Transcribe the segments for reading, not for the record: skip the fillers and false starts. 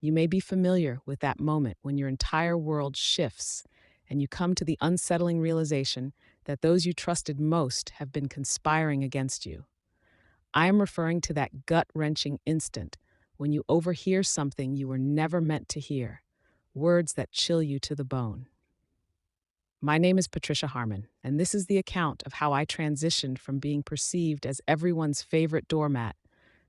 You may be familiar with that moment when your entire world shifts and you come to the unsettling realization that those you trusted most have been conspiring against you. I am referring to that gut wrenching instant when you overhear something you were never meant to hear, words that chill you to the bone. My name is Patricia Harmon, and this is the account of how I transitioned from being perceived as everyone's favorite doormat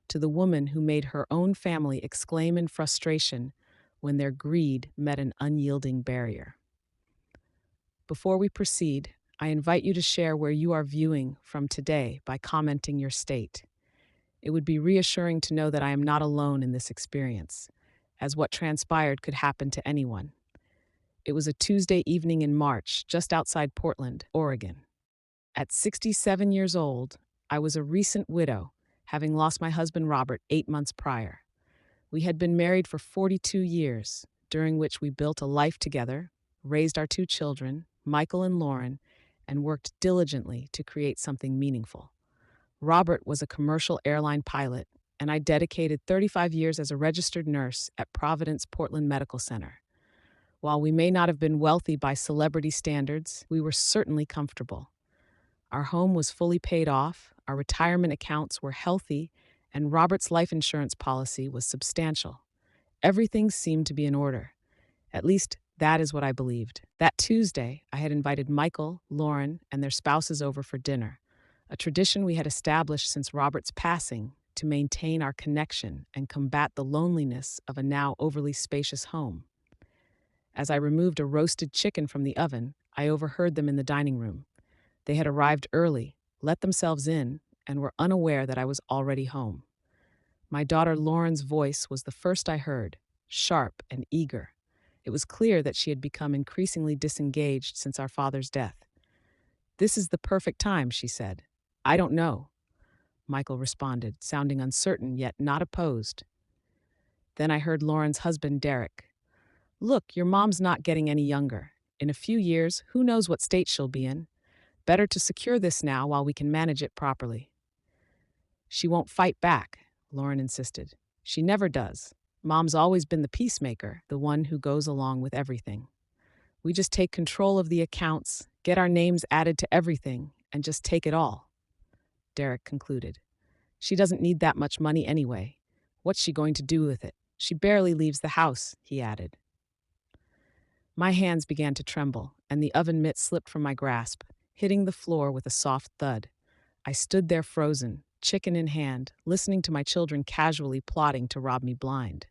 to the woman who made her own family exclaim in frustration when their greed met an unyielding barrier. Before we proceed, I invite you to share where you are viewing from today by commenting your state. It would be reassuring to know that I am not alone in this experience, as what transpired could happen to anyone. It was a Tuesday evening in March, just outside Portland, Oregon. At 67 years old, I was a recent widow, having lost my husband Robert 8 months prior. We had been married for 42 years, during which we built a life together, raised our two children, Michael and Lauren, and worked diligently to create something meaningful. Robert was a commercial airline pilot, and I dedicated 35 years as a registered nurse at Providence Portland Medical Center. While we may not have been wealthy by celebrity standards, we were certainly comfortable. Our home was fully paid off, our retirement accounts were healthy, and Robert's life insurance policy was substantial. Everything seemed to be in order. At least, that is what I believed. That Tuesday, I had invited Michael, Lauren, and their spouses over for dinner, a tradition we had established since Robert's passing to maintain our connection and combat the loneliness of a now overly spacious home. As I removed a roasted chicken from the oven, I overheard them in the dining room. They had arrived early, let themselves in, and were unaware that I was already home. My daughter Lauren's voice was the first I heard, sharp and eager. It was clear that she had become increasingly disengaged since our father's death. "This is the perfect time," she said. "I don't know," Michael responded, sounding uncertain yet not opposed. Then I heard Lauren's husband, Derek. "Look, your mom's not getting any younger. In a few years, who knows what state she'll be in? Better to secure this now while we can manage it properly." "She won't fight back," Lauren insisted. "She never does. Mom's always been the peacemaker, the one who goes along with everything. We just take control of the accounts, get our names added to everything, and just take it all," Derek concluded. "She doesn't need that much money anyway. What's she going to do with it? She barely leaves the house," he added. My hands began to tremble, and the oven mitt slipped from my grasp, hitting the floor with a soft thud. I stood there frozen, chicken in hand, listening to my children casually plotting to rob me blind.